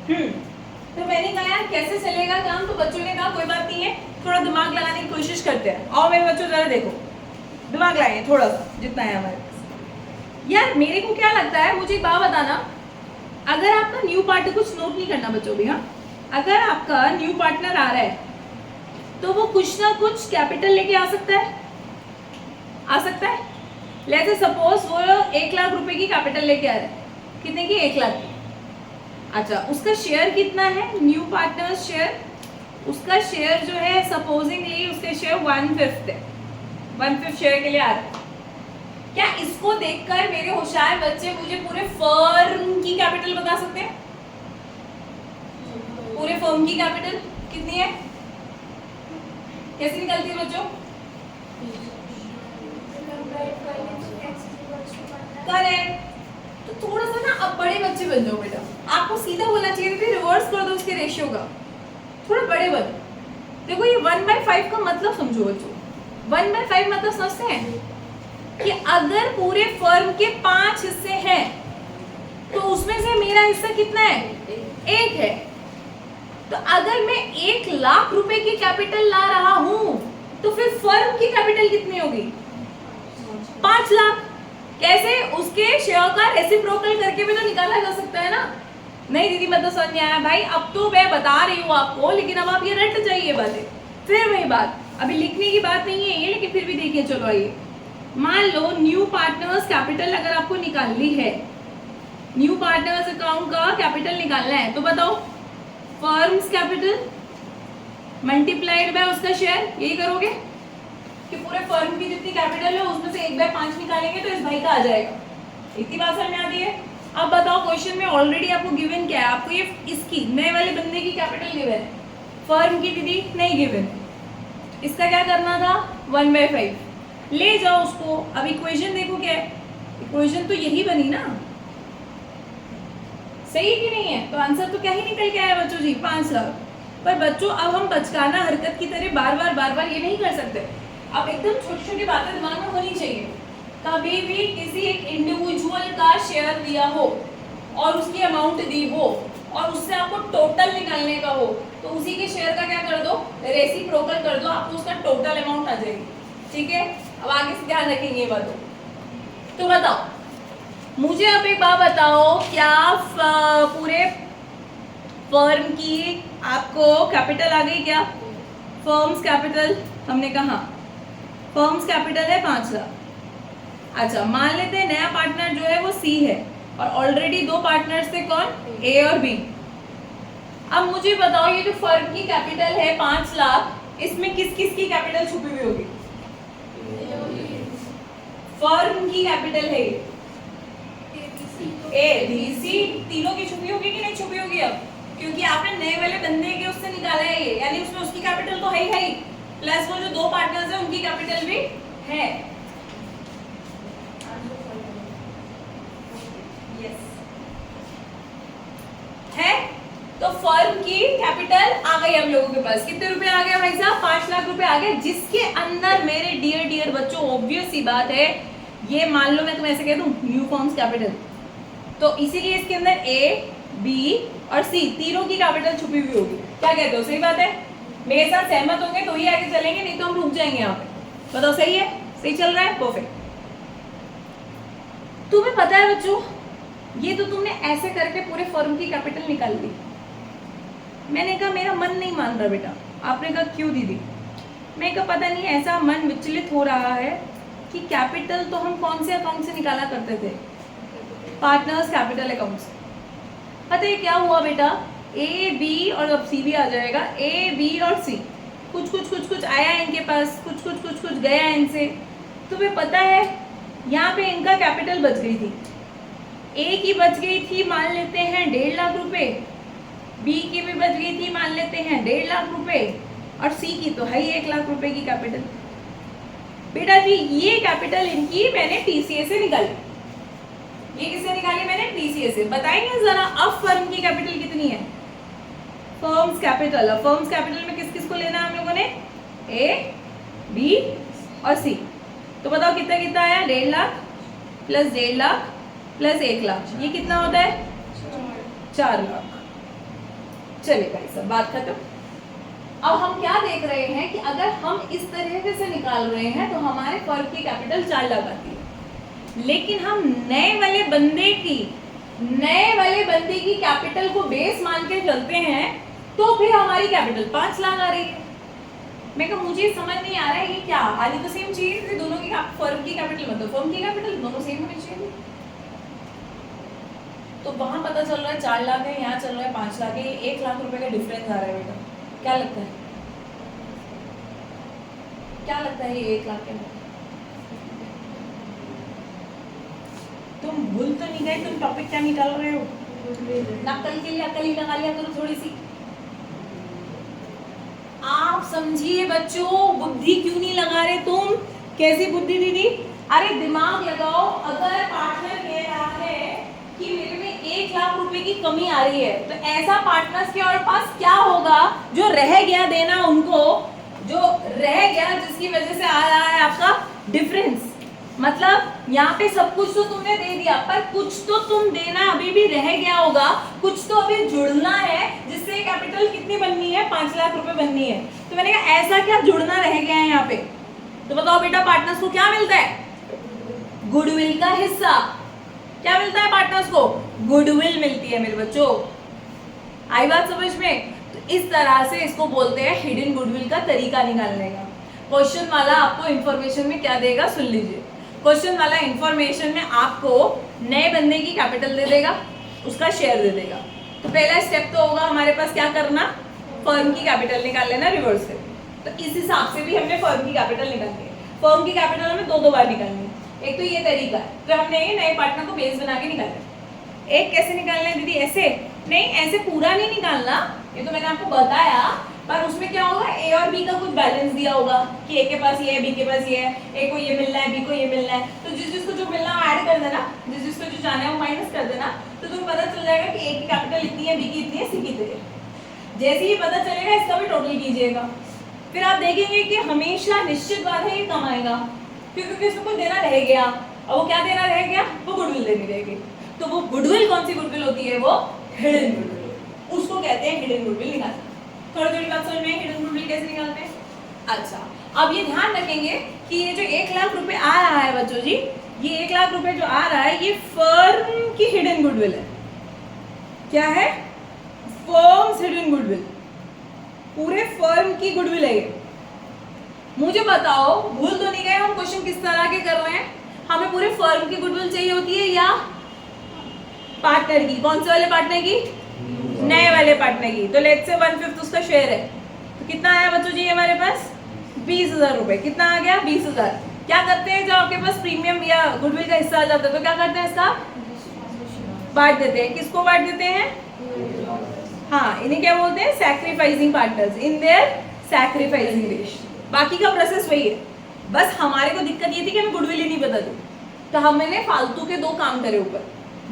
तो मैंने कहा यार कैसे चलेगा काम, तो बच्चों ने कहा कोई बात नहीं है, थोड़ा दिमाग लगाने की कोशिश करते हैं। आओ मेरे बच्चों जरा देखो, दिमाग लगाए थोड़ा सा जितना है हमारे पास। यार मेरे को क्या लगता है, मुझे एक बात बताना, अगर आपका न्यू पार्टनर, कुछ नोट नहीं करना बच्चों भी, हाँ, अगर आपका न्यू पार्टनर आ रहा है तो वो कुछ ना कुछ कैपिटल लेके आ सकता है, आ सकता है। लेट्स से सपोज वो 1 लाख रुपए की कैपिटल लेके आ रहा है, कितने की, 1 लाख की। अच्छा, उसका शेयर कितना है, न्यू पार्टनर शेयर, उसका शेयर जो है सपोजिंगली उसके शेयर 1/5 है, 1/5 शेयर के लिए आ रहा है। क्या इसको देखकर मेरे होशियार बच्चे मुझे पूरे फर्म की कैपिटल बता सकते हैं? पूरे फर्म की कैपिटल कितनी है, कैसे निकलती है बच्चों? करेक्ट। तो थोड़ा सा ना अब बड़े बच्चे बन जाओ बेटा, आपको सीधा बोलना चाहिए था, रिवर्स कर दो उसके रेशियो का, थोड़ा बड़े बनो। देखो ये 1/5 का मतलब समझो बच्चों, 1/5 मतलब समझते हैं कि अगर पूरे फर्म के 5 हिस्से हैं तो उसमें से मेरा हिस्सा कितना है, 1 है। तो अगर मैं 1 लाख रुपए की कैपिटल ला रहा हूं तो फिर फर्म की कैपिटल कितनी होगी, 5 लाख। कैसे, उसके शेयर का रेसिप्रोकल करके भी तो निकाला जा सकता है ना। नहीं दीदी मतलब समझ नहीं आया भाई, अब तो मैं बता रही हूँ आपको, लेकिन अब आप ये रट जाइए बातें। फिर वही बात, अभी लिखने की बात नहीं है ये, लेकिन फिर भी देखिए, चलो आइए, मान लो न्यू पार्टनर्स कैपिटल अगर आपको निकालनी है, न्यू पार्टनर्स अकाउंट का कैपिटल निकालना है, तो बताओ फर्म्स कैपिटल मल्टीप्लाइड बाय उसका शेयर, यही करोगे कि पूरे फर्म की जितनी कैपिटल है उसमें से 1/5 निकालेंगे तो इस भाई का आ जाएगा। इतनी बात समझ में आती है? अब बताओ क्वेश्चन में ऑलरेडी आपको गिवन क्या है, आपको ये इसकी नए वाले बंदे की कैपिटल गिवन है, फर्म की दीदी नहीं गिवन, इसका क्या करना था, 1/5 ले जाओ उसको। अब इक्वेशन देखो क्या है, इक्वेशन तो यही बनी ना, सही कि नहीं है? तो आंसर तो क्या ही निकल के आया बच्चों जी, 5 लाख। पर बच्चों अब हम बचकाना हरकत की तरह बार बार ये नहीं कर सकते। अब एकदम छोटी छोटी बातें दिमाग में होनी चाहिए। कभी भी किसी एक इंडिविजुअल का शेयर दिया हो और उसकी अमाउंट दी हो और उससे आपको टोटल निकालने का हो, तो उसी के शेयर का क्या कर दो, रेसिप्रोकल कर दो, आपको उसका टोटल अमाउंट आ जाएगी। ठीक है, अब आगे से ध्यान रखेंगे ये बातों। तो बताओ मुझे अब एक बात बताओ, क्या पूरे फर्म की आपको कैपिटल आ गई क्या? फर्म्स कैपिटल हमने कहा, फर्म्स कैपिटल है 5 लाख। अच्छा, मान लेते हैं नया पार्टनर जो है वो सी है और ऑलरेडी 2 पार्टनर्स थे, कौन, ए और बी। अब मुझे बताओ ये जो फर्म की कैपिटल है 5 लाख, इसमें किस किस की कैपिटल छुपी हुई होगी? फर्म की कैपिटल है ए बी सी, तीनों की छुपी होगी कि नहीं छुपी होगी? अब क्योंकि आपने नए वाले बंदे के उससे निकाला है ये, यानी उसमें उसकी कैपिटल तो है ही, प्लस वो जो 2 पार्टनर्स हैं उनकी कैपिटल भी है। यस है। तो फर्म की कैपिटल आ गई हम लोगों के पास, कितने रुपए आ गए भाई साहब? 5 लाख रुपए आ गए, जिसके अंदर मेरे डियर बच्चों ऑब्वियस सी बात है, ये मान लो मैं तुम्हें ऐसे कह दूं न्यू फॉर्म्स कैपिटल, तो इसीलिए इसके अंदर ए बी और सी तीनों की कैपिटल छुपी हुई होगी। क्या कहते हो, सही बात है? मेरे साथ सहमत होंगे तो ही आगे चलेंगे, नहीं तो हम रुक जाएंगे यहाँ पे। बताओ सही है, सही चल रहा है, परफेक्ट। तुम्हें पता है बच्चों, ये तो तुमने ऐसे करके पूरे फर्म की कैपिटल निकाल दी। मैंने कहा मेरा मन नहीं मान रहा बेटा। आपने कहा क्यों दीदी? मैं कहा पता नहीं ऐसा मन विचलित हो रहा है कि कैपिटल तो हम कौन से अकाउंट से निकाला करते थे, पार्टनर्स कैपिटल अकाउंट से। पता है क्या हुआ बेटा, ए बी और अब सी भी आ जाएगा, ए बी और सी कुछ आया इनके पास, कुछ गया इनसे। तुम्हें पता है यहाँ पे इनका कैपिटल बच गई थी, ए की बच गई थी मान लेते हैं 1.5 लाख रुपए, बी की भी बच गई थी मान लेते हैं 1.5 लाख रुपए, और सी की तो है ही 1 लाख रुपए की कैपिटल। बेटा जी ये कैपिटल इनकी मैंने टीसीए से निकाली। ये किससे निकाली मैंने? टीसीए से। बताएंगे जरा अब फर्म की कैपिटल कितनी है? Firms capital. अब फर्म्स कैपिटल में किस किस को लेना है हम लोगों ने? ए बी और सी। तो बताओ कितना कितना आया? 1.5 लाख प्लस 1.5 लाख प्लस 1 लाख, ये कितना होता है? 4 लाख। चलिए भाई सब बात खत्म। अब हम क्या देख रहे हैं कि अगर हम इस तरीके से निकाल रहे हैं तो हमारे फर्म की कैपिटल 4 लाख आती है, लेकिन हम नए वाले बंदे की कैपिटल को बेस मान के चलते हैं तो फिर हमारी कैपिटल 5 लाख आ रही है। मैं कहा मुझे समझ नहीं आ रहा है ये क्या, आधी तो सेम चीज है, दोनों की फर्म की कैपिटल मतलब फर्म की कैपिटल दोनों सेम होनी चाहिए। तो वहां पता चल रहा है 4 लाख है, यहाँ चल रहा है 5 लाख है, 1 लाख रुपए का डिफरेंस आ रहा है बेटा। क्या लगता है, क्या लगता है ये 1 लाख के? तुम भूल तो नहीं गए, तुम टॉपिक क्या निकाल रहे हो? नकल के लिए अकल ही लगा लिया करो थोड़ी सी। आप समझिए बच्चों, बुद्धि क्यों नहीं लगा रहे तुम? कैसी बुद्धि दीदी? अरे दिमाग लगाओ। अगर पार्टनर कह रहा है कि मेरे में 1 लाख रुपए की कमी आ रही है, तो ऐसा पार्टनर्स के और पास क्या होगा जो रह गया देना उनको, जो रह गया जिसकी वजह से आ रहा है आपका डिफरेंस। मतलब यहाँ पे सब कुछ तो तुमने दे दिया, पर कुछ तो तुम देना अभी भी रह गया होगा, कुछ तो अभी जुड़ना है जिससे कैपिटल कितनी बननी है, 5 लाख रुपए बननी है। तो मैंने कहा ऐसा क्या जुड़ना रह गया है यहाँ पे? तो बताओ बेटा, पार्टनर्स को क्या मिलता है? गुडविल का हिस्सा। क्या मिलता है पार्टनर्स को? गुडविल मिलती है मेरे बच्चों। आई बात समझ में? तो इस तरह से इसको बोलते हैं हिडन गुडविल का तरीका निकालने का। क्वेश्चन वाला आपको इंफॉर्मेशन में क्या देगा सुन लीजिए। क्वेश्चन वाला इंफॉर्मेशन में आपको नए बंदे की कैपिटल दे देगा, उसका शेयर दे देगा। तो पहला स्टेप तो होगा हमारे पास क्या करना, फर्म की कैपिटल निकाल लेना रिवर्स से। तो इस हिसाब से भी हमने फर्म की कैपिटल निकालनी है। फर्म की कैपिटल हमें दो बार निकालनी है। एक तो ये तरीका है, तो हमने ये नए पार्टनर को बेस बना के निकाला। एक कैसे निकालना है दीदी? ऐसे नहीं, ऐसे पूरा नहीं निकालना, ये तो मैंने आपको बताया, पर उसमें क्या होगा, ए और बी का कुछ बैलेंस दिया होगा कि ए के पास ये है, बी के पास ये है, ए को ये मिलना है, बी को ये मिलना है। तो जिस जिसको जो मिलना है ऐड कर देना, जिस जिसको जो जाना है वो माइनस कर देना। तो तुम्हें पता चल जाएगा कि ए की कैपिटल इतनी है, बी की इतनी है, सी की इतनी है। जैसे ही पता चलेगा इसका भी टोटल कीजिएगा। फिर आप देखेंगे कि हमेशा निश्चित बात है ये कम आएगा, क्योंकि उसको कुछ देना रह गया। और वो क्या देना रह गया? वो गुडविल देनी रहेगी। तो वो गुडविल कौन सी गुडविल होती है? वो हिडन गुडविल, उसको कहते हैं हिडन गुडविल निकालना। थोड़ी थोड़ी बात समझ में, हिडन गुडविल कैसे निकालते हैं? अच्छा, अब ये ध्यान रखेंगे कि ये जो 1 लाख रुपए आ रहा है बच्चों जी, ये 1 लाख रुपए जो आ रहा है ये फर्म की हिडन गुडविल है। क्या है? फर्म्स हिडन गुडविल, पूरे फर्म की गुडविल है ये। मुझे बताओ, भूल तो नहीं गए हम क्वेश्चन किस तरह के कर रहे हैं? हमें पूरे फर्म की गुडविल चाहिए होती है या पार्टनर की? कौन से वाले पार्टनर की? नए वाले पार्टनर की। तो लेट्स से 1/5 उसका शेयर है, तो कितना आया बच्चों जी हमारे पास? 20,000 रुपए। कितना आ गया? 20,000। क्या करते हैं जब आपके पास प्रीमियम या गुडविल का हिस्सा आ जाता है तो क्या करते हैं? इसका बांट देते हैं। किसको बांट देते हैं? हाँ, इन्हें क्या बोलते हैं? Sacrificing partners in their sacrificing रेश। बाकी का प्रोसेस वही है, बस हमारे को दिक्कत ये थी कि हमें गुडविल ही नहीं पता थी, तो हमने फालतू के 2 काम करे ऊपर,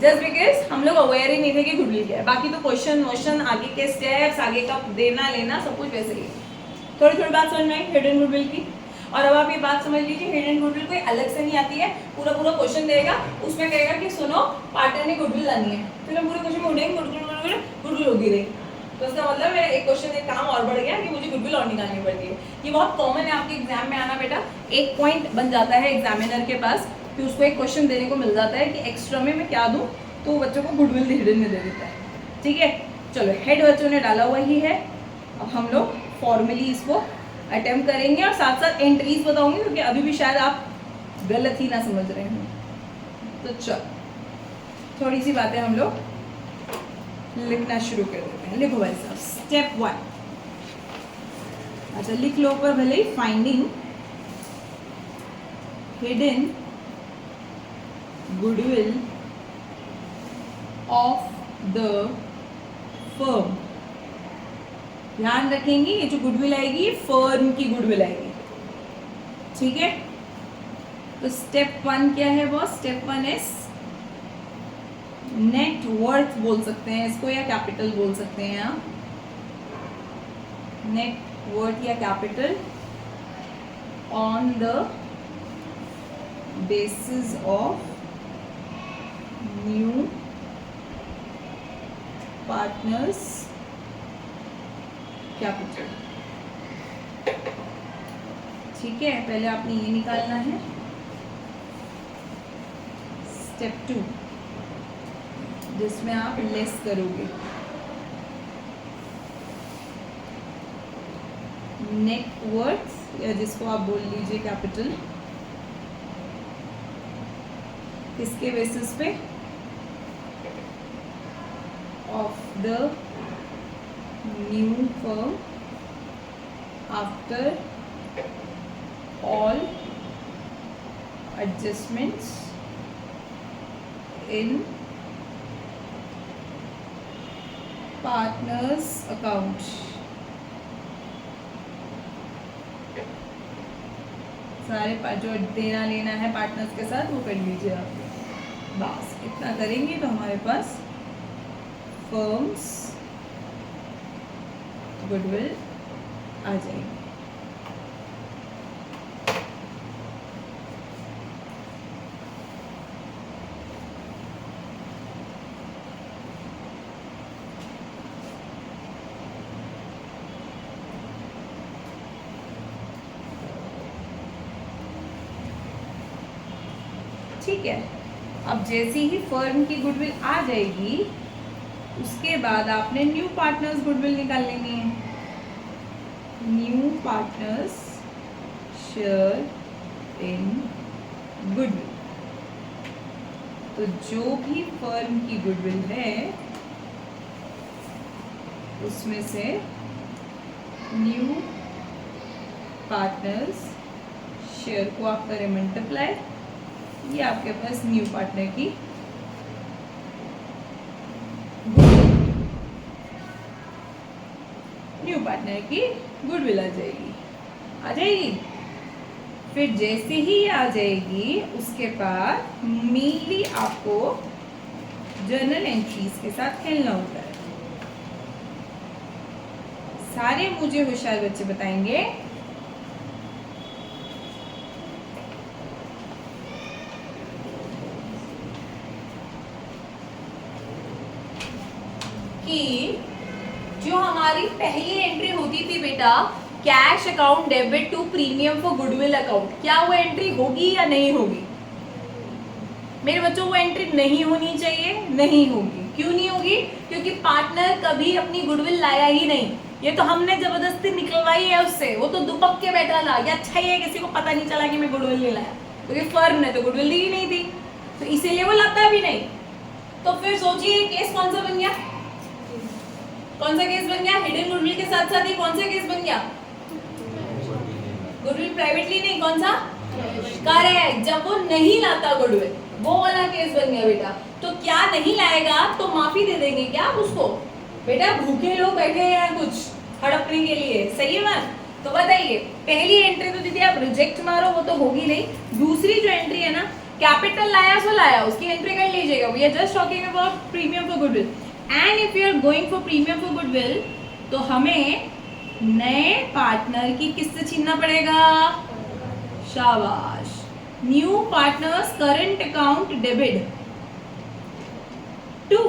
जस्ट बिकॉज हम लोग अवेयर ही नहीं थे कि गुडविल क्या है। बाकी तो क्वेश्चन वोश्चन, आगे के स्टेप्स, आगे का देना लेना सब कुछ वैसे ही। थोड़ी थोड़ी बात समझ में आई हिडन गुडविल की। और अब आप ये बात समझ लीजिए, हिडन गुडविल कोई अलग से नहीं आती है। पूरा पूरा क्वेश्चन देगा, उसमें कहेगा कि सुनो पार्टनर ने गुडविल लानी है, तो पूरे क्वेश्चन में उड़ेंगे गुडविल होगी रही। तो इसका मतलब मेरा एक क्वेश्चन एक काम और बढ़ गया कि मुझे गुडविल और निकालनी पड़ती है। ये बहुत कॉमन है आपके एग्जाम में आना बेटा। एक पॉइंट बन जाता है एग्जामिनर के पास कि उसको एक क्वेश्चन देने को मिल जाता है कि एक्स्ट्रा में मैं क्या दूं, तो बच्चों को गुडविल हिडन में दे देता है। ठीक है, चलो हेड बच्चों ने डाला हुआ ही है। अब हम लोग फॉर्मली इसको अटेम्प्ट करेंगे और साथ साथ एंट्रीज बताऊंगी, क्योंकि अभी भी शायद आप गलत ही ना समझ रहे हो। तो चलो थोड़ी सी बातें हम लोग लिखना शुरू कर देते हैं। लिखो भाई साहब, स्टेप 1। अच्छा लिख लो ऊपर भले ही, finding hidden goodwill of the firm. ध्यान रखेंगे ये जो गुडविल आएगी फर्म की गुडविल आएगी। ठीक है, तो स्टेप 1 क्या है boss? Step 1 is net worth बोल सकते हैं इसको, या कैपिटल बोल सकते हैं आप। नेट वर्थ या capital on the basis of new partners capital. ठीक है, पहले आपने ये निकालना है। स्टेप 2 जिसमें आप लेस करोगे। नेट वर्थ या जिसको आप बोल लीजिए कैपिटल, किसके बेसिस पे? Of the new firm after all adjustments in partners account. सारे जो देना लेना है पार्टनर्स के साथ वो कर लीजिए आप। बस इतना करेंगे तो हमारे पास फर्म्स गुडविल आ जाएगी। ठीक है, अब जैसे ही फर्म की गुडविल आ जाएगी उसके बाद आपने न्यू पार्टनर्स गुडविल निकाल लेनी है। New partners share in goodwill. तो जो भी फर्म की गुडविल है उसमें से न्यू पार्टनर्स शेयर को आप करें मल्टीप्लाई, ये आपके पास न्यू पार्टनर की गुडविल आ जाएगी। फिर जैसे ही ये आ जाएगी उसके बाद मेनली आपको जर्नल एंट्रीज के साथ खेलना होता है। सारे मुझे होशियार बच्चे बताएंगे कि जो हमारी पहली एंट्री होती थी बेटा, cash account debit to premium for goodwill account, क्या वो एंट्री होगी या नहीं होगी? मेरे बच्चों वो एंट्री नहीं होनी चाहिए, नहीं होगी। क्यों नहीं होगी? क्योंकि पार्टनर कभी अपनी गुडविल लाया ही नहीं, ये तो हमने जबरदस्ती निकलवाई है उससे। वो तो दुबक के बैठा था, या अच्छा ही है किसी को पता नहीं चला कि मैं गुडविल नहीं लाया, क्योंकि फर्म ने तो गुडविल दी ही नहीं थी, तो इसीलिए वो लाता भी नहीं। तो फिर सोचिए केस कौन सा बन गया? कौन सा केस बन गया? हिडन गुडविल के साथ साथ ही कौन सा केस बन गया? गुडविल प्राइवेटली नहीं, कौन सा? करेक्ट, जब वो नहीं लाता गुडविल, वो वाला केस बन गया बेटा। तो क्या नहीं लाएगा तो माफी दे देंगे क्या आप उसको? बेटा भूखे लोग बैठे हैं कुछ हड़पने के लिए, सही है बात? तो बताइए, पहली एंट्री तो दीदी आप रिजेक्ट मारो, वो तो होगी नहीं। दूसरी जो एंट्री है ना, कैपिटल लाया सो लाया, उसकी एंट्री कर लीजिएगा। We are just talking about premium for goodwill. And if you are going for premium for goodwill, तो हमें नए पार्टनर की किससे छीनना पड़ेगा? शाबाश, new partners current account debit to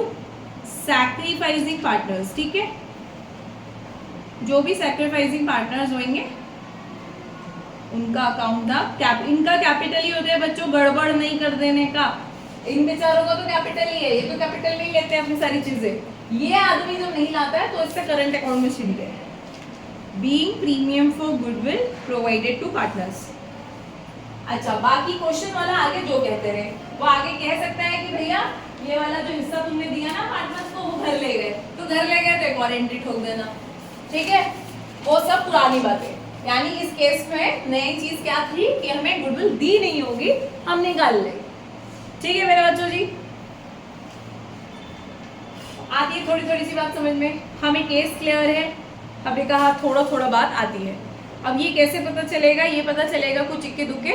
sacrificing partners. ठीक है, जो भी सैक्रिफाइसिंग पार्टनर्स होंगे उनका अकाउंट आप इनका कैपिटल ही होता है बच्चों, गड़बड़ नहीं कर देने का। इन बेचारों का तो कैपिटल ही है, ये तो कैपिटल में ही लेते हैं अपनी सारी चीजें। ये आदमी जब नहीं लाता है तो इससे करंट अकाउंट में छिड़ गए। Being premium for goodwill provided to partners. अच्छा, बाकी क्वेश्चन वाला आगे जो कहते रहे वो आगे कह सकता है कि भैया ये वाला जो हिस्सा तुमने दिया ना पार्टनर्स को, वो घर ले गए, तो घर ले गए तो एक और एंट्री ठोक देना। ठीक है, वो सब पुरानी बातें। यानी इस केस में नई चीज क्या थी कि हमें गुडविल दी नहीं होगी, हम निकाल लेंगे। ठीक है मेरे बच्चों जी, आती है थोड़ी थोड़ी सी बात समझ में, हमें केस क्लियर है। अभी कहा थोड़ा थोड़ा बात आती है। अब ये कैसे पता चलेगा? ये पता चलेगा कुछ इक्के दुक्के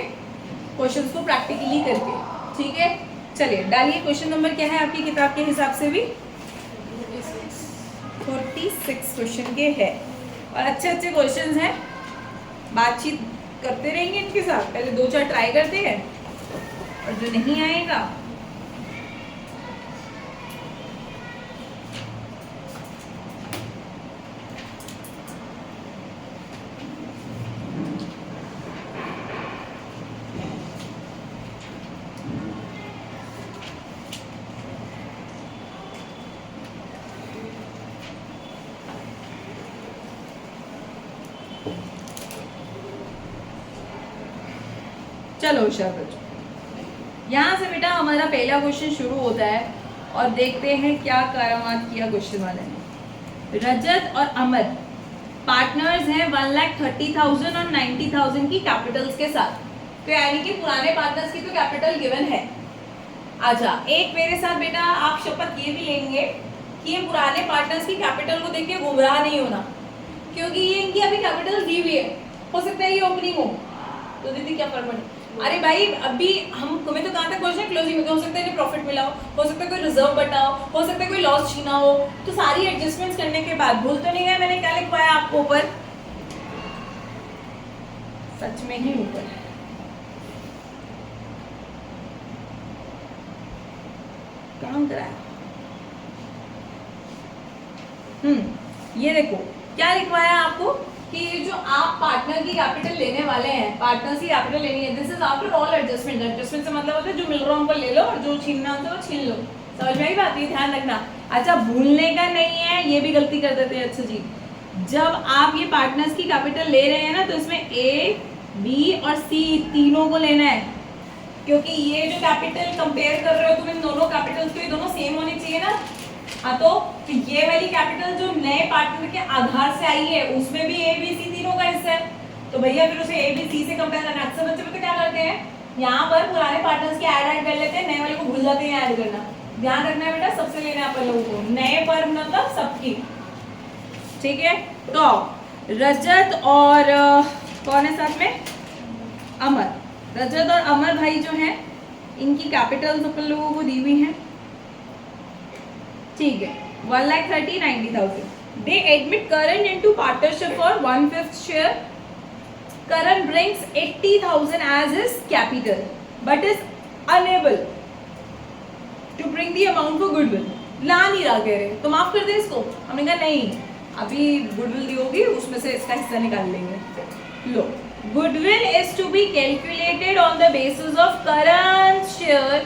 क्वेश्चंस को प्रैक्टिकली करके। ठीक है, चलिए डालिए। क्वेश्चन नंबर क्या है आपकी किताब के हिसाब से भी? 46 क्वेश्चन के है, और अच्छे अच्छे क्वेश्चंस हैं। बातचीत करते रहेंगे इनके साथ, पहले 2-4 ट्राई करते हैं, और जो नहीं आएगा चलो होशियार बच्चों, यहाँ से बेटा हमारा पहला क्वेश्चन शुरू होता है और देखते हैं क्या करामात किया क्वेश्चन वाले ने। रजत और अमर पार्टनर्स हैं 1,30,000 और 90,000 की कैपिटल्स के साथ। तो यानी कि पुराने पार्टनर्स की तो कैपिटल गिवन है। अच्छा, एक मेरे साथ बेटा आप शपथ ये भी लेंगे कि ये पुराने पार्टनर्स की कैपिटल को देख के गुमराह नहीं होना, क्योंकि ये इनकी अभी कैपिटल दी हुई है, हो सकता है ये ओपनिंग हो तो दीदी क्या फर्क पड़े। अरे भाई अभी हम तुम्हें तो कहाँ तक पहुंचे क्लोजिंग में, तो हो सकता है प्रॉफिट मिला हो सकता है कोई रिजर्व बटा हो सकता है कोई लॉस छीना हो। तो सारी एडजस्टमेंट्स करने के बाद भूल तो नहीं गए मैंने क्या लिखवाया आपको ऊपर, सच में ही ऊपर काम कराया। ये देखो क्या लिखवाया आपको कि जो आप पार्टनर की कैपिटल लेने वाले हैं, पार्टनर्स की कैपिटल लेनी है, this is after all adjustment. Adjustment से मतलब होता है जो मिल रहा है उनको ले लो और जो छीनना होता है वो छीन लो। समझ में आई बात, ये ध्यान रखना। अच्छा, भूलने का नहीं है, ये भी गलती कर देते हैं। अच्छा जी, जब आप ये पार्टनर्स की कैपिटल ले रहे हैं ना, तो इसमें ए बी और सी तीनों को लेना है, क्योंकि ये जो कैपिटल कंपेयर कर रहे हो तुम इन दोनों कैपिटल्स को, ये दोनों सेम होनी चाहिए ना। हाँ, तो ये वाली कैपिटल जो नए पार्टनर के आधार से आई है उसमें भी ए बी सी तीनों का हिस्सा है, तो भैया फिर उसे ए बी सी से कंपेयर करना। अक्सर बच्चे तो क्या करते हैं, यहाँ पर पुराने पार्टनर्स के ऐड कर लेते हैं, नए वाले को भूल जाते हैं ऐड करना। ध्यान रखना है बेटा, सबसे लेना है अपन लोगों को, नए पर मतलब सबकी। ठीक है, तो रजत और कौन है साथ में, अमर। रजत और अमर भाई जो हैं इनकी कैपिटल्स अपन लोगों को दी हुई हैं। ठीक है, 1,30,000 90,000। They admit Karan into partnership for 1/5 share. Karan brings 80,000 as his capital, but is unable to bring the amount for goodwill. ला नहीं रहा कह रहे, तो माफ कर दे इसको। हमने कहा नहीं, अभी गुडविल दी होगी उसमें से इसका हिस्सा निकाल लेंगे। लो, goodwill is to be calculated on the basis of Karan's share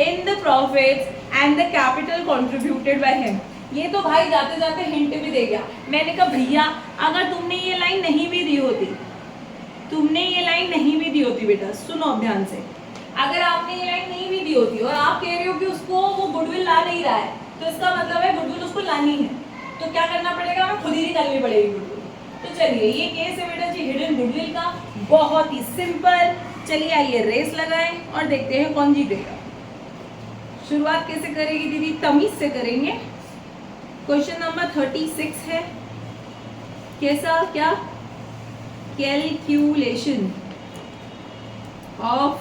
in the profits and the capital contributed by him. ये तो भाई जाते जाते हिंट भी दे गया। मैंने कहा भैया अगर तुमने ये लाइन नहीं भी दी होती, तुमने ये लाइन नहीं भी दी होती बेटा, सुनो ध्यान से, अगर आपने ये लाइन नहीं भी दी होती और आप कह रहे हो कि उसको वो गुडविल ला नहीं रहा है, तो इसका मतलब है गुडविल उसको लानी है, तो क्या करना पड़ेगा, हमें खुद ही निकालनी पड़ेगी गुडविल। तो चलिए ये केस है बेटा जी हिडन गुडविल का, बहुत ही सिंपल। चलिए आइए रेस लगाएं और देखते हैं कौन जीतेगा। शुरुआत कैसे करेगी दीदी, तमीज से करेंगे। क्वेश्चन नंबर 36 है, कैसा क्या, कैलकुलेशन ऑफ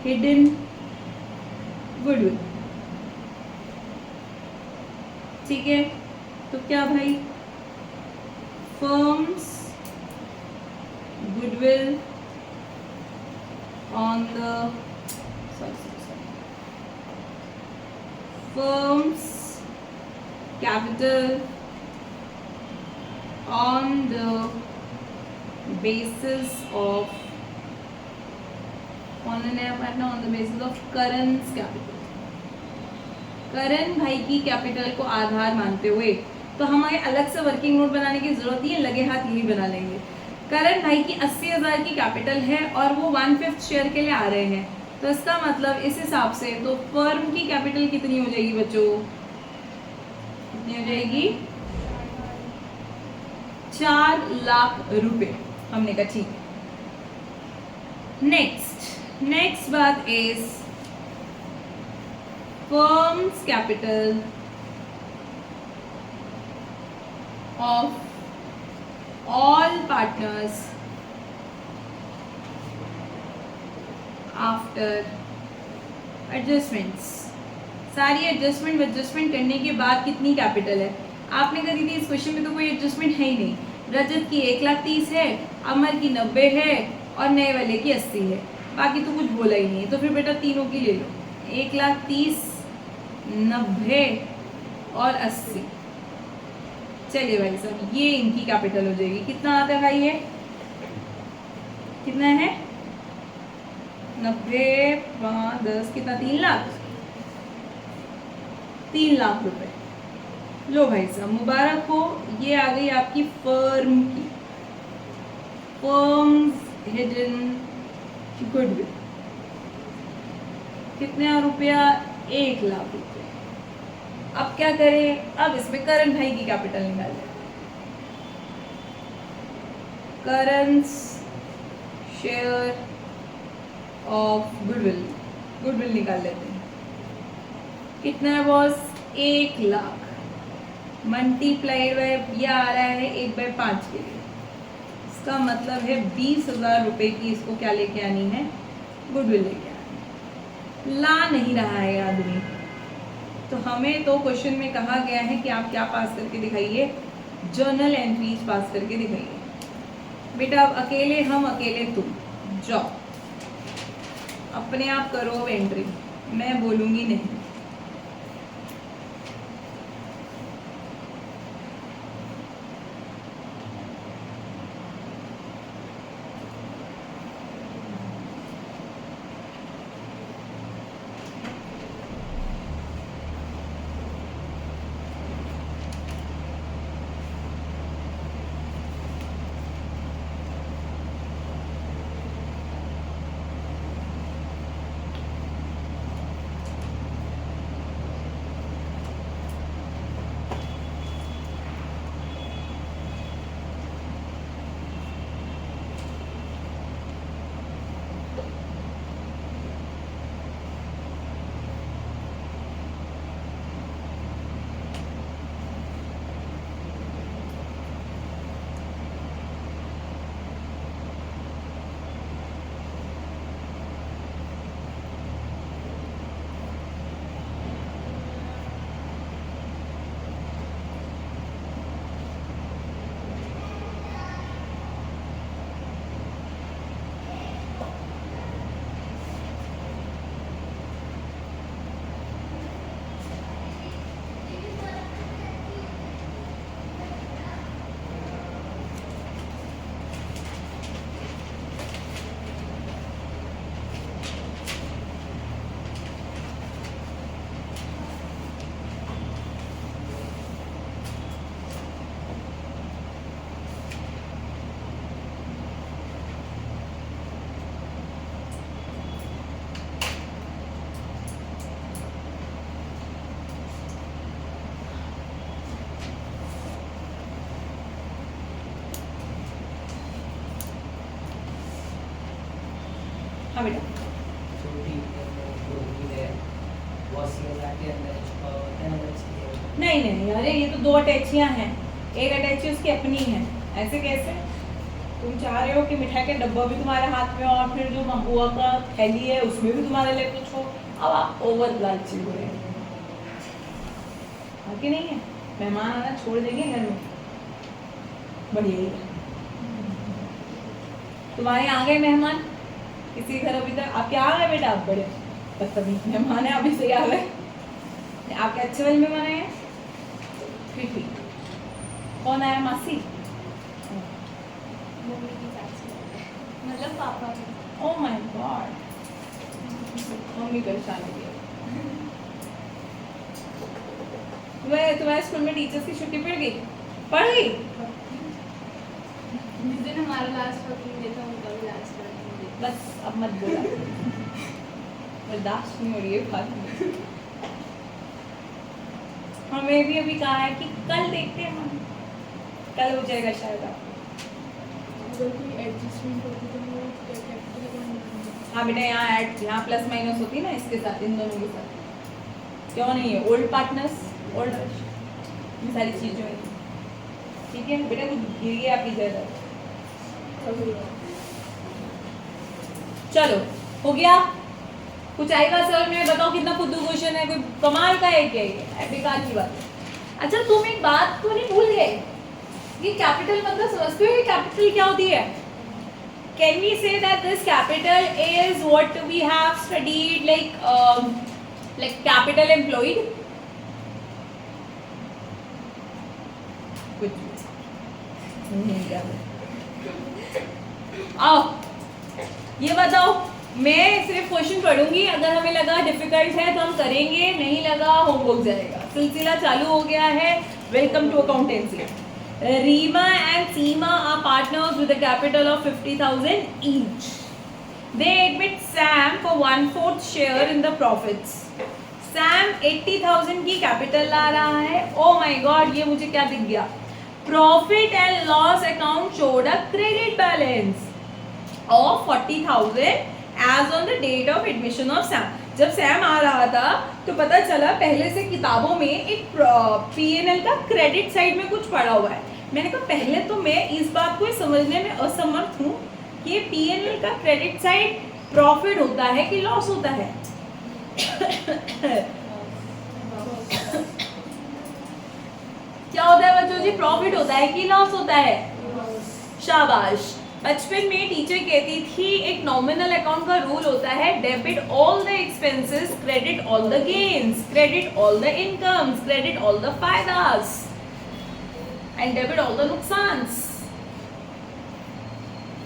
हिडन गुडविल। ठीक है, तो क्या भाई, firms goodwill on the firm's capital on the basis of on the basis of Karan's capital। करण भाई की कैपिटल को आधार मानते हुए, तो हमें अलग से वर्किंग नोट बनाने की जरूरत नहीं है, लगे हाथ यही बना लेंगे। करण भाई की 80,000 की कैपिटल है और वो 1/5 शेयर के लिए आ रहे हैं, तो इसका मतलब इस हिसाब से तो फर्म की कैपिटल कितनी हो जाएगी बच्चों, कितनी हो जाएगी, 4 लाख रुपए। हमने कहा ठीक है। नेक्स्ट बात is firms capital of all partners after adjustments. सारी एडजस्टमेंट करने के बाद कितनी कैपिटल है, आपने कहा दीदी इस क्वेश्चन में तो कोई एडजस्टमेंट है ही नहीं। रजत की 1,30,000 है, अमर की 90 है और नए वाले की 80 है, बाकी तो कुछ बोला ही नहीं है। तो फिर बेटा तीनों की ले लो, 1,30,000 90 और 80। चलिए भाई साहब ये इनकी कैपिटल हो जाएगी। कितना आता है भाई, ये कितना है, 90 5 10 कितना, 3 लाख रुपए। लो भाई साहब, मुबारक हो, ये आ गई आपकी फर्म की, फर्म्स हिडन गुडविल। कितना रुपया? 1,00,000 रुपये। अब क्या करें? अब इसमें करण भाई की कैपिटल निकालें। करण शेयर ऑफ गुडविल, गुडविल निकाल लेते हैं। कितना है बॉस? 1,00,000 मल्टीप्लाइड बाय, ये आ रहा है 1/5 के लिए, इसका मतलब है 20,000 रुपए की इसको क्या लेके आनी है? गुडविल लेके आनी। ला नहीं रहा है आदमी, तो हमें तो क्वेश्चन में कहा गया है कि आप क्या पास करके दिखाइए? जर्नल एंट्रीज पास करके दिखाइए। बेटा अब अकेले हम, अकेले तुम, जाओ अपने आप करो एंट्री, मैं बोलूंगी नहीं। हाँ बेटा, नहीं नहीं, अरे ये तो 2 अटैचियां हैं, एक अटैची उसकी अपनी है, ऐसे कैसे? तुम चाह रहे हो कि मिठाई का डब्बा भी तुम्हारे हाथ में हो और फिर जो महुआ का थैली है उसमें भी तुम्हारे लिए कुछ हो। अब आप ओवर लालची हो रहे हैं, बाकी नहीं है। मेहमान आना छोड़ देंगे घर में, बढ़िया ही। तुम्हारे आ गए मेहमान किसी घर अभी तक? आप क्या आ गए बेटा? आप बड़े बदतमीज मेहमान है, अभी से आ गए। आपके अच्छे वाले मेहमान आए हैं? फिर ठीक। कौन आया? मासी? मतलब पापा। ओह माय गॉड, मम्मी परेशान हो गई। तुम्हारे स्कूल में टीचर्स की छुट्टी पड़ गई? पड़ गई? जिस दिन हमारा लास्ट वर्किंग डे था उनका भी लास्ट वर्किंग डे। बस अब मत बोला, बर्दाश्त नहीं हो रही है बात। हमें भी अभी कहा है कि कल देखते हैं हम, कल हो जाएगा शायद। आप अगर कोई एडजस्टमेंट होती तो वो कैपिटल। हाँ बेटा, यहाँ प्लस माइनस होती है ना, इसके साथ, इन दोनों के साथ। क्यों नहीं है? ओल्ड पार्टनर्स, ओल्ड, ये सारी चीजें हैं। ठीक है बेटा, कुछ गिर गया आपकी जगह। चलो हो गया, कुछ आएगा सर में? बताओ कितना फुद्दू क्वेश्चन है, कोई कमाल का है क्या? ये बेकार की बात है। अच्छा तुम एक बात तो नहीं भूल गए, ये कैपिटल मतलब समझते हो? ये कैपिटल क्या होती है? Can we say that this capital is what we have studied, like capital employed? कुछ आओ, ये बताओ मैं सिर्फ क्वेश्चन पढ़ूंगी, अगर हमें लगा डिफिकल्ट है तो हम करेंगे, नहीं लगा होमवर्क जाएगा। सिलसिला चालू हो गया है। Welcome to accountancy. Reema and Seema are partners with a capital of 50,000 each. They admit Sam for 1/4 share in the profits. Sam 80,000 की कैपिटल ला रहा है। ओ माय गॉड, ये मुझे क्या दिख गया? Profit and loss account showed a credit balance of 40,000 as on the date of admission of Sam। जब Sam आ रहा था तो पता चला पहले से किताबों में एक P&L का क्रेडिट साइड में कुछ पड़ा हुआ है। मैंने कहा पहले तो मैं इस बात को समझने में असमर्थ हूँ कि ये P&L का क्रेडिट साइड प्रॉफिट होता है कि लॉस होता है। क्या होता है बच्चों जी? प्रॉफिट होता है कि लॉस होता है? शाबाश। बचपन में टीचर कहती थी एक नॉमिनल अकाउंट का रूल होता है, debit all the expenses, credit all the gains, credit all the incomes, credit all the फायदास एंड डेबिट ऑल द नुकसान्स।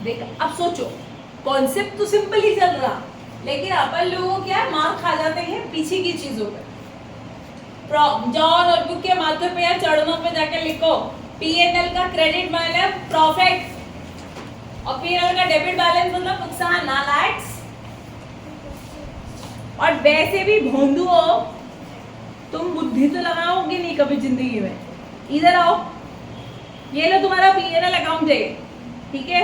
देख, अब सोचो, कॉन्सेप्ट तो सिंपल ही चल रहा, लेकिन अपन लोगों क्या मार खा जाते हैं पीछे की चीजों पर। जाओ नोटबुक के माथे पे या चरणों पे जाके लिखो P&L का क्रेडिट मतलब प्रॉफिट और P&L का डेबिट बैलेंस मतलब नुकसान, नालायक्स। और वैसे भी भोंदू हो तुम, बुद्धि तो लगाओगे नहीं कभी जिंदगी में। इधर आओ, ये लो तुम्हारा P&L अकाउंट है, ठीक है?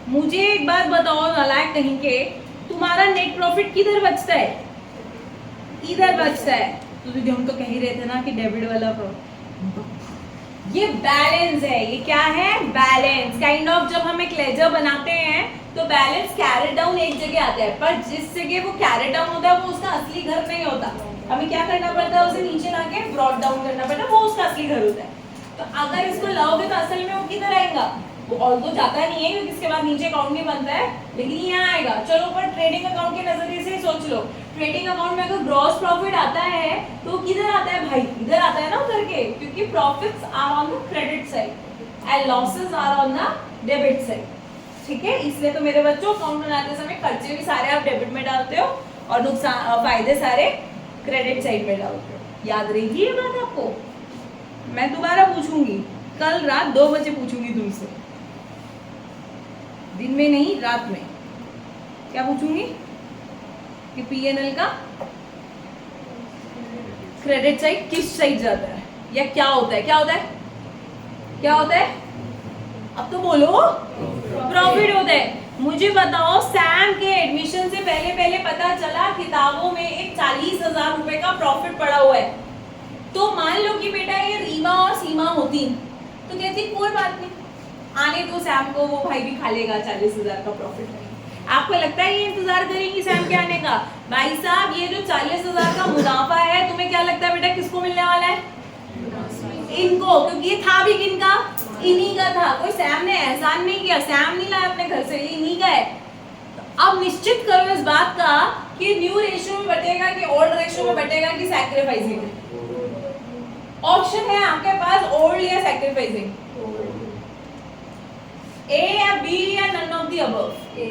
मुझे एक बात बताओ नालायक कहीं के, तुम्हारा नेट प्रॉफिट किधर बचता है? इधर बचता है। तो दीदी हम तो कह ही रहे थे ना कि डेबिट वाला प्रॉफिट, ये बैलेंस है। ये क्या है? बैलेंस। काइंड ऑफ जब हम एक लेजर बनाते हैं तो बैलेंस कैरेट डाउन एक जगह आता है, पर जिस जगह वो कैरेट डाउन होता है वो उसका असली घर नहीं होता। हमें क्या करना पड़ता है? उसे नीचे लाके ब्रॉड डाउन करना पड़ता है, वो उसका असली घर होता है। तो अगर इसको लाओगे तो असल में वो किधर आएगा? वो ऑल तो जाता नहीं है क्योंकि इसके बाद नीचे अकाउंट नहीं बनता है, लेकिन यहाँ आएगा। चलो पर ट्रेडिंग अकाउंट के नजरिए से सोच लो, ट्रेडिंग अकाउंट में अगर ग्रॉस प्रॉफिट आता है तो किधर आता है भाई? इधर आता है ना उधर के, क्योंकि profits are on the credit side and losses are on the debit side. ठीक है, इसलिए तो मेरे बच्चों अकाउंट बनाते समय खर्चे भी सारे आप डेबिट में डालते हो और नुकसान फायदे सारे क्रेडिट साइड में डालते हो। याद रहेगी ये बात आपको? मैं दोबारा पूछूंगी, कल रात 2 बजे पूछूंगी तुमसे, दिन में नहीं रात में। क्या पूछूंगी? कि P&L का क्रेडिट साइड किस साइड जाता है या क्या होता है? क्या होता है? क्या होता है? अब तो बोलो। प्रॉफिट होता है। मुझे बताओ, सैम के एडमिशन से पहले पहले पता चला किताबों में एक 40,000 रुपए का प्रॉफिट पड़ा हुआ है। तो मान लो कि बेटा ये रीमा और सीमा होती तो कहती कोई बात नहीं, आने दो सैम को, वो भाई भी खा लेगा 40,000 का प्रॉफिट। आपको लगता है ये इंतजार करेंगी सैम के आने का? भाई साहब, ये जो 40,000 का मुनाफा है, तुम्हें क्या लगता है बेटा किसको मिलने वाला है? इनको, क्योंकि ये था भी किनका? इन्हीं का था। कोई सैम ने एहसान नहीं किया, सैम नहीं लाया अपने घर से, इन्हीं का है। अब निश्चित करो इस बात का कि न्यू रेशियो में बटेगा कि ओल्ड रेशियो में बटेगा कि सैक्रिफाइसिंग। ऑप्शन है आपके पास, ओल्ड या सैक्रिफाइसिंग, A या B या none of the above? A.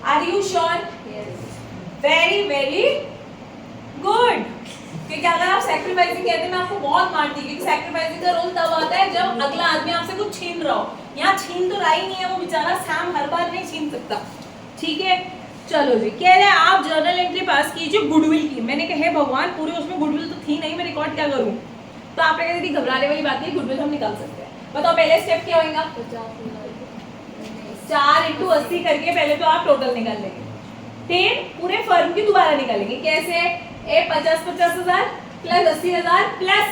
Are you sure? Yes. Very very good. क्योंकि अगर आप सैक्रिफाइसिंग कहते हैं मैं आपको बहुत मारती, क्योंकि सैक्रिफाइसिंग का रोल तब आता है जब अगला आदमी आपसे कुछ छीन रहा हो। यहाँ छीन तो रहा ही नहीं है वो बेचारा, सैम हर बार नहीं छीन सकता। ठीक है, चलो जी। कह रहे हैं आप जर्नल एंट्री पास कीजिए गुडविल की। मैंने कहा भगवान, पूरे उसमें गुडविल तो थी नहीं, मैं रिकॉर्ड क्या करूँ? तो आपने कहते थी घबराने वाली बात नहीं, गुडविल हम निकाल सकते हैं। बताओ पहले स्टेप क्या होगा? 4 × 80 करके पहले तो आप टोटल निकाल लेंगे, फिर पूरे फर्म की दोबारा निकालेंगे। कैसे? 50,000 प्लस 80,000 प्लस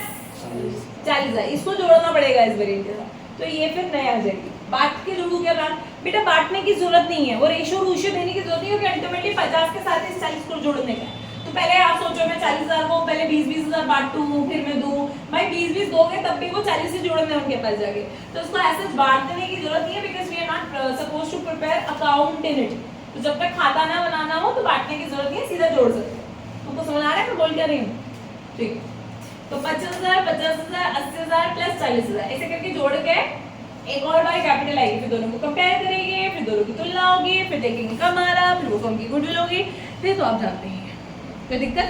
40,000, इसको जोड़ना पड़ेगा इस वेरिएंट के साथ, तो ये फिर नया आ जाएगी। बांट के जोड़ू क्या बात? बेटा बांटने की जरूरत नहीं है, वो रेशियो रूशियो देने की जरूरत नहीं है, क्योंकि अल्टीमेटली 50 के साथ इस 40 को जोड़ने का है। तो पहले आप सोचो मैं 40,000 को पहले 20,000 बांटूं, फिर मैं दूं। भाई 20 दोगे तब भी वो 40 से जोड़ने उनके पास जाके, तो उसको ऐसे बांटने की जरूरत नहीं है, because we are not suppose to prepare account in it. तो जब तक खाता ना बनाना हो तो बांटने की जरूरत नहीं है, सीधा जोड़ सकते हो। तुमको समझ आ रहा है मैं बोल क्या रही हूँ? ठीक, तो 50,000 50,000 80,000 प्लस 40,000 ऐसे करके जोड़ के एक और बार कैपिटल आएगी, फिर दोनों को कंपेयर करेंगे, फिर दोनों की तुलना होगी, फिर देखेंगे कम आ रहा, फिर वो फर्म की गुडविल होगी, फिर तो आप जानते हैं कोई दिक्कत।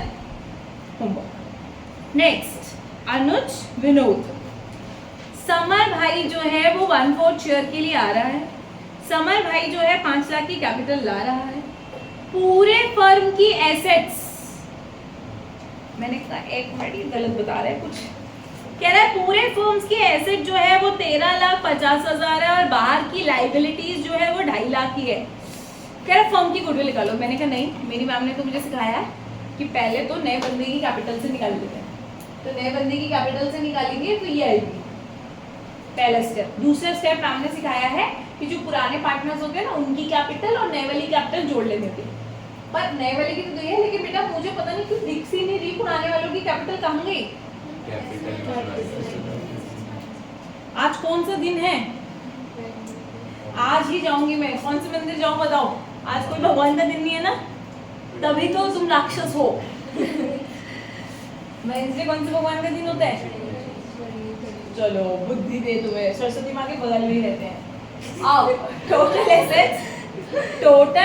होमवर्क नेक्स्ट, अनुज विनोद। समर भाई जो है वो 1/4 शेयर के लिए आ रहा है। समर भाई जो है 5 लाख की कैपिटल ला रहा है। पूरे फर्म की एसेट्स, मैंने कहा एक मिनट ये गलत बता रहे हैं कुछ, कह रहा है पूरे फर्म्स की एसेट जो है वो 13,50,000 है और बाहर की लाइबिलिटीज जो है वो 2.5 लाख की है। कह रहा फर्म की गुडविल निकालो। मैंने कहा नहीं, मेरी मैम ने तो मुझे सिखाया कि पहले तो नए बंदे की कैपिटल से निकाल लेते हैं, तो नए बंदे की कैपिटल से निकालेंगे तो ये आएगी पहला स्टेप। दूसरा स्टेप मैम ने सिखाया है कि जो पुराने पार्टनर्स होते हैं ना उनकी कैपिटल और नए वाली कैपिटल जोड़ लेनी होती है। पर नए वाले की तो गई है, लेकिन बेटा मुझे पता नहीं क्यों दिख सी नहीं रही पुराने वालों की कैपिटल कहाँ गई। आज कौन सा दिन है? आज ही जाऊंगी मैं। कौन से मंदिर जाऊं बताओ? आज कोई भगवान का दिन नहीं है ना, तभी तो तुम राक्षस हो। वेडनेसडे कौन से भगवान का दिन होता है? चलो बुद्धि दे तुम्हें, सरस्वती माँ के बगल में ही रहते हैं। आओ, टोटल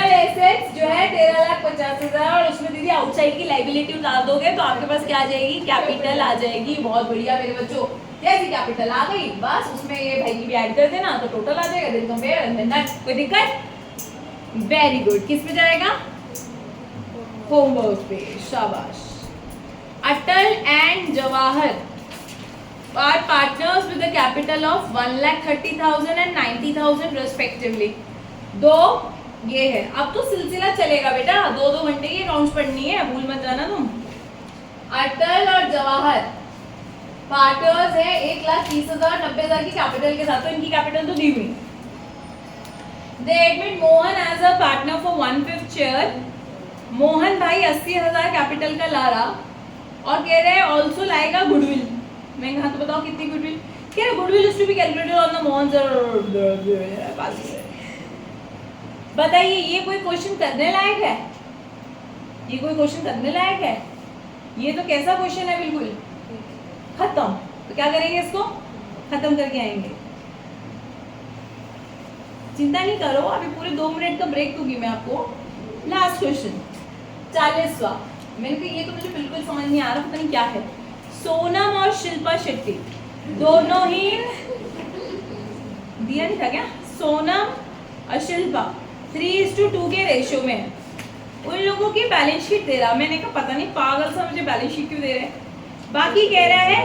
एसेट्स जो है 13,50,000 और उसमें दीदी आउटसाइड की लाइबिलिटी उतार दोगे तो आपके पास क्या आ जाएगी? कैपिटल आ जाएगी। बहुत बढ़िया मेरे बच्चों, जैसी कैपिटल आ गई बस उसमें ये भाई की भी ऐड कर देना तो टोटल आ जाएगा। Then compare and then that. कोई दिक्कत? Very good. किस पे जाएगा? होमवर्क पे। शाबाश। Atal and Jawahar are partners with a capital of 1,30,000 and 90,000 respectively. दो ये है। अब तो सिलसिला चलेगा बेटा, 2-2 घंटे की अकाउंट्स पढ़नी है, भूल मत जाना तुम। अटल और जवाहर पार्टनर्स है 1,30,000 90,000 की कैपिटल के साथ, तो इनकी कैपिटल तो दी हुई। They admit Mohan as a partner for 1/5 share. Mohan भाई 80,000 कैपिटल का ला रहा और कह रहे हैं ऑल्सो लाएगा गुडविल। मैं कहा तो बताओ कितनी गुडविल? कह रहे goodwill is to be calculated on the Mohan. बताइए ये कोई क्वेश्चन करने लायक है? ये कोई क्वेश्चन करने लायक है? ये तो कैसा क्वेश्चन है, बिल्कुल खत्म। तो क्या करेंगे, इसको खत्म करके आएंगे। चिंता नहीं करो, अभी पूरे 2 मिनट का ब्रेक दूंगी मैं आपको। लास्ट क्वेश्चन 40वां। मैंने कहा ये तो मुझे बिल्कुल समझ नहीं आ रहा, पता नहीं क्या है। सोनम और शिल्पा शेट्टी दोनों ही दिया नहीं था क्या? सोनम और शिल्पा 3:2 के रेशियो में है। उन लोगों की बैलेंस शीट दे रहा। मैंने कहा पता नहीं पागल सा मुझे बैलेंस शीट क्यों दे रहे हैं। बाकी कह रहा है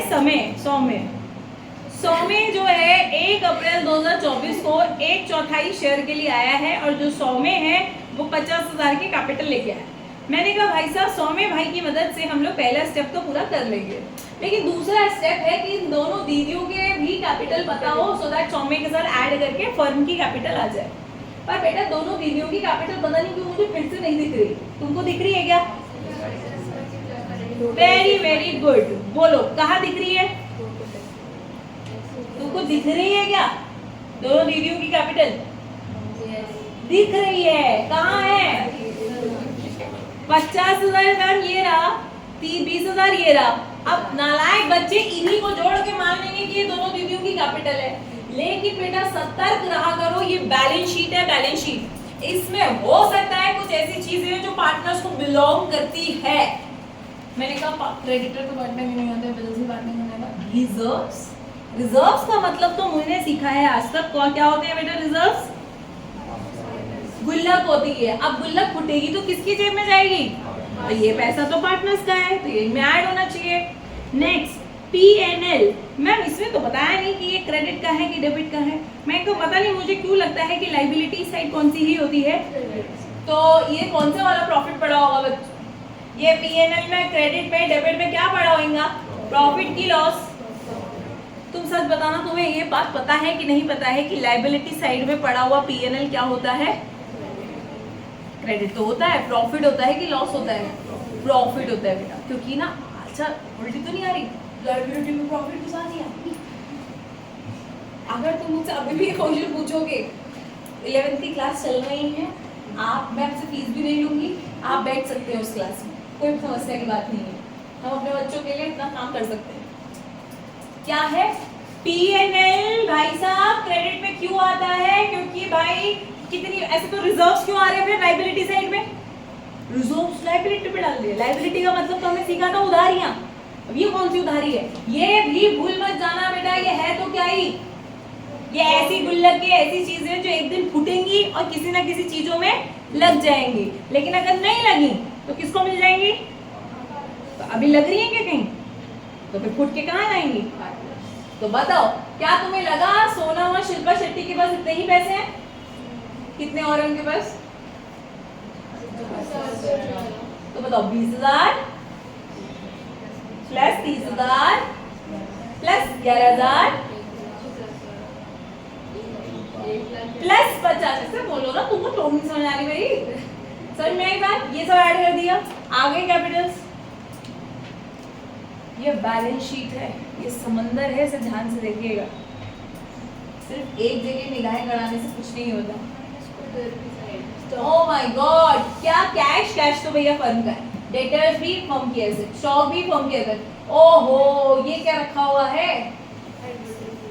सौम्य जो है 1 अप्रैल 2024 को 1/4 शेयर के लिए आया है और जो सौम्य है वो 50,000 के कैपिटल लेके आया। मैंने कहा भाई साहब सौम्य भाई की मदद से हम लोग पहला स्टेप तो पूरा कर लेंगे, लेकिन दूसरा स्टेप है कि इन दोनों दीदियों के भी कैपिटल पता हो, सो दैट सौम्य के साथ ऐड करके फर्म की कैपिटल आ जाए। पर बेटा दोनों दीदियों की कैपिटल पता नहीं क्यों मुझे फिर से नहीं दिख रही। तुमको दिख रही है क्या? Very very good. बोलो कहाँ दिख रही है? तुमको दिख रही है क्या दोनों दीदियों की कैपिटल? दिख रही है। कहाँ है? 50,000 का ये रहा, 20,000 ये रहा। अब नालायक बच्चे इन्हीं को जोड़ के मान लेंगे कि ये दोनों दीदियों की कैपिटल है, लेकिन बेटा सतर्क रहा करो। ये बैलेंस शीट है, बैलेंस शीट। इसमें हो सकता है कुछ ऐसी चीजें जो पार्टनर्स को बिलोंग करती है। मैंने कहा क्रेडिटर को बांटने में नहीं आता है, बिल्स बांटने में आता है। रिजर्व्स, रिजर्व्स का मतलब तो मैंने सीखा है आज तक। क्या होते हैं बेटा रिजर्व्स? गुल्लक होती है। अब गुल्लक फूटेगी तो किसकी जेब में जाएगी? तो ये पैसा तो पार्टनर्स का है, तो ये में ऐड होना चाहिए। Next P&L। मैम इसमें तो बताया नहीं कि ये क्रेडिट का है कि डेबिट का है। मैं तो पता नहीं, मुझे क्यों लगता है कि लाइबिलिटी साइड कौन सी ही होती है। तो ये कौन सा वाला प्रॉफिट पड़ा होगा बच्चों? ये P&L में, क्रेडिट में, डेबिट में क्या पड़ा होगा? प्रॉफिट की लॉस। तुम सच बताना, तुम्हें ये बात पता है कि नहीं पता है कि लाइबिलिटी साइड में पड़ा हुआ P&L क्या होता है? क्रेडिट तो होता है। प्रॉफिट होता है कि लॉस होता है? प्रॉफिट होता है बेटा, क्योंकि ना अच्छा उल्टी तो नहीं आ रही, लायबिलिटी में प्रॉफिट के साथ ही आती। अगर तुम मुझसे अभी भी क्वेश्चन पूछोगे, 11th की क्लास चल रही है, आप, मैं आपसे फीस भी नहीं लूंगी, आप बैठ सकते हो उस क्लास में, कोई समस्या की बात नहीं है। हम अपने बच्चों के लिए इतना काम कर सकते हैं। क्या है? P&L भाई साहब क्रेडिट में क्यों आता है? क्योंकि भाई कितनी ऐसे तो रिजर्व्स क्यों आ रहे हैं फिर लायबिलिटी साइड में? रिजर्व्स लायबिलिटी पे डाल दिए। लायबिलिटी का मतलब तो हमें सीखा था उधारियां। अब ये कौन सी उधारी है? ये भी भूल मत जाना बेटा, ये है तो क्या ही, ये ऐसी गुल्लक की ऐसी चीजें जो एक दिन फूटेंगी और किसी ना किसी चीजों में लग जाएंगी, लेकिन अगर नहीं लगी तो किसको मिल जाएंगी? तो अभी लग रही है क्या कहीं? तो फिर फूट के कहाँ आएंगी? तो बताओ, क्या तुम्हें लगा सोनम और शिल्पा शेट्टी के पास इतने ही पैसे हैं? कितने और हैं उनके पास? तो बताओ 20,000 प्लस 30,000 प्लस 11,000 प्लस 50। ऐसे बोलो ना, तुमको टोन नहीं समझ आ रही मेरी? समझ में आई बात? ये सब ऐड कर दिया, आगे कैपिटल्स। ये बैलेंस शीट है, ये समंदर है, इसे ध्यान से देखिएगा। सिर्फ एक जगह निगाहें गड़ाने से कुछ नहीं होता। ओह माय गॉड, क्या कैश? कैश तो भैया फर्म का है, डेटर्स भी फर्म की एसेट, स्टॉक भी फर्म की एसेट। ओहो, ये क्या रखा हुआ है?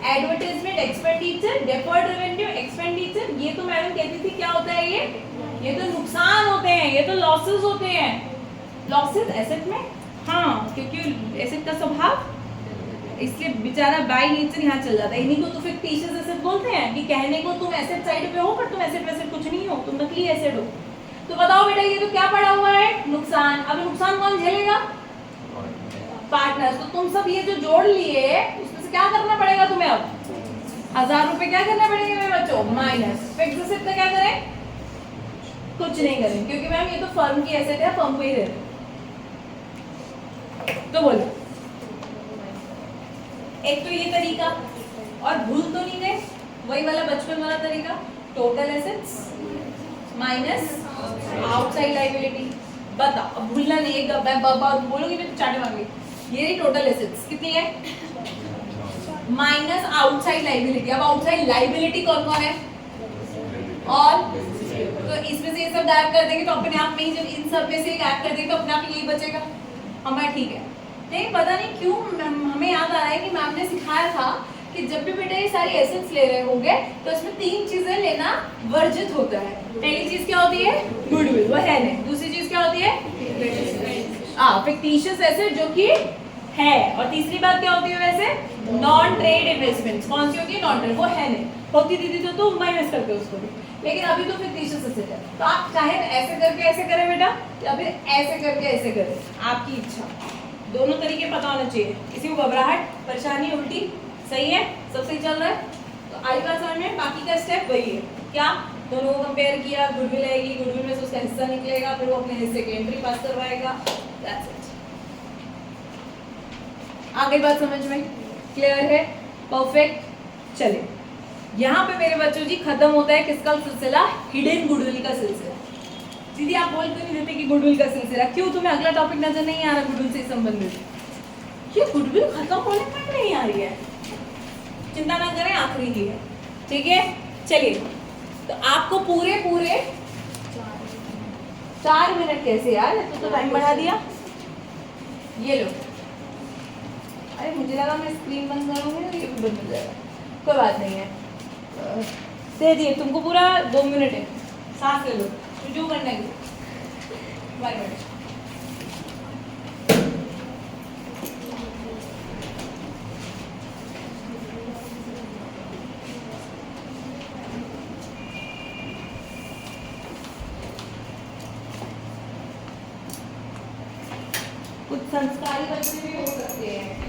Advertisement expenditure, deferred revenue expenditure. ये तो मैडम कहती थी क्या होता है ये तो नुकसान होते हैं, ये तो लॉसेस होते हैं। लॉसेस एसेट में, हाँ, क्योंकि एसेट का स्वभाव, इसलिए बेचारा बाय नेचर यहाँ चल जाता है। इन्हीं को तो फिक्टिशियस एसेट बोलते हैं कि कहने को तुम एसेट साइड पे हो पर तुम एसेट वैसेट कुछ नहीं हो, तुम नकली एसेट हो। तो बताओ बेटा, ये तो क्या पड़ा हुआ है? नुकसान। अब नुकसान कौन झेलेगा? पार्टनर। तो तुम सब ये जो जोड़ लिए उसमें से क्या करना पड़ेगा तुम्हें? अब 1,000 रुपए क्या करना पड़ेगा मेरे बच्चों? माइनस। फिक्स एसेट का क्या करें? कुछ नहीं करें, क्योंकि मैम ये तो फर्म की एसेट है, फर्म को ही देते। तो बोलो, एक तो ये तरीका, और भूल तो नहीं गए वही वाला बचपन वाला तरीका, total assets minus outside liability. बताओ, अब भूलना नहीं, एक बोलोगी मैं तो चाटे मांगी। ये रही टोटल एसेट्स, कितनी है? Minus outside liability. अब आउटसाइड लायबिलिटी कौन कौन है? और तो इसमें से ये सब गायब कर देंगे तो अपने आप में ही, जब इन सब में से गायब कर देंगे तो अपने आप यही बचेगा हमारा। ठीक है, नहीं पता नहीं क्यों हमें याद आ रहा है कि मैम ने सिखाया था कि जब भी बेटा ये सारी एसेट्स ले रहे होंगे तो इसमें 3 चीजें लेना वर्जित होता है। पहली चीज क्या होती है? गुडविल, वो है नहीं। दूसरी चीज क्या होती है? फिक्टिशियस एसेट जो कि है। और तीसरी बात क्या होती है वैसे? Non trade investments. कौन सी होती है? नॉन ट्रेड, वो है नहीं। होती दीदी तो माइनस करते उसको भी, लेकिन अभी तो फिक्टिशियस एसेट है। तो आप चाहे ऐसे करके ऐसे करें बेटा, या फिर ऐसे करके ऐसे करें, आपकी इच्छा। दोनों तरीके पता होना चाहिए। किसी को घबराहट, परेशानी, उल्टी, सही है? सब सही चल रहा है? तो आई बात समझ में? बाकी का स्टेप वही है। क्या? दोनों को कंपेयर किया, गुडविल आएगी, गुडविल में से उसका हिस्सा निकलेगा, फिर वो अपने हिस्से की एंट्री पास करवाएगा। That's it. आगे बात समझ में क्लियर है? परफेक्ट। चलिए, यहाँ पे मेरे बच्चों जी खत्म होता है किसका सिलसिला? हिडन गुडविल का सिलसिला। दीदी आप बोल क्यों नहीं देते कि गुडविल का सिलसिला? क्यों, तुम्हें अगला टॉपिक नजर नहीं आ रहा गुडविल से संबंधित? ये गुडविल खत्म होने पर नहीं आ रही है, चिंता ना करें, आखिरी ही है। ठीक है, चलिए। तो आपको पूरे 4 मिनट कैसे यार, तो टाइम बढ़ा दिया। ये लो, अरे मुझे लगा मैं स्क्रीन बंद करूंगी तो ये भी बंद हो जाएगा। कोई बात नहीं है, दे दिए तुमको पूरा 2 मिनट है। सांस ले लो, जो करना है। 1 मिनट। कुछ संस्कारी बच्चे भी हो सकते हैं,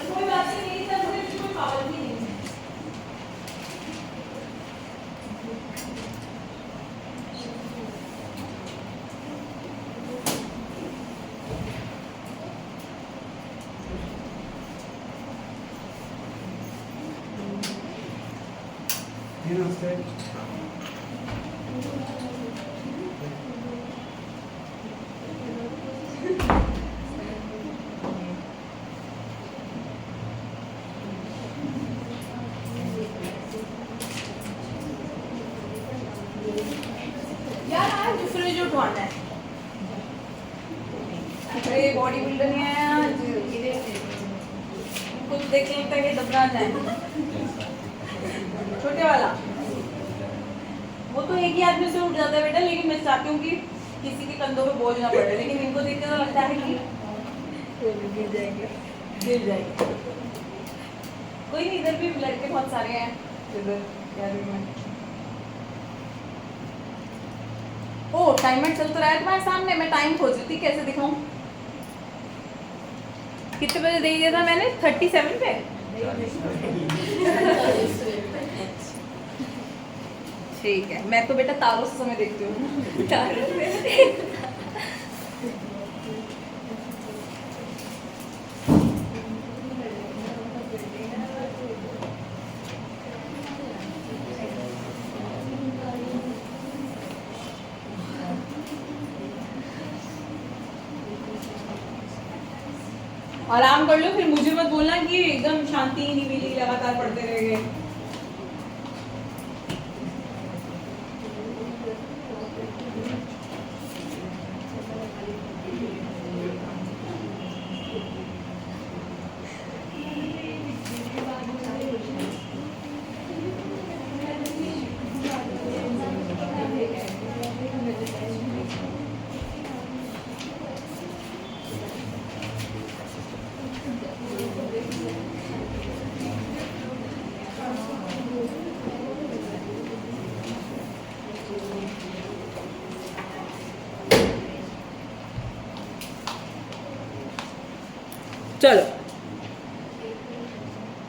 कोई बात नहीं, मेरी तरफ से कोई पाबंदी नहीं है। यार आज फ्रिज उठवाना है। अरे बॉडी बिल्डर नहीं आया आज। कुछ देख के लगता है कि दबरा जाए। छोटे वाला वो तो एक ही आदमी से उठ जाता है बेटा, लेकिन मैं चाहती हूँ कि किसी के कंधों पे बोझ ना पड़े, लेकिन इनको देख के तो लगता है कि गिर जाएंगे, गिर जाएंगे। कोई नहीं, इधर भी लड़के बहुत सारे हैं इधर गैलरी में। ओ टाइमर चलता रहा है तुम्हारे सामने, मैं टाइम खोज रही थी कैसे दिखाऊं। कितने बजे दे दिया था मैंने? 37 पे। ठीक है, मैं तो बेटा तारों से समय देखती हूँ। तारों से। आराम कर लो, फिर मुझे मत बोलना कि एकदम शांति ही नहीं मिली, लगातार पढ़ते रह गए। चलो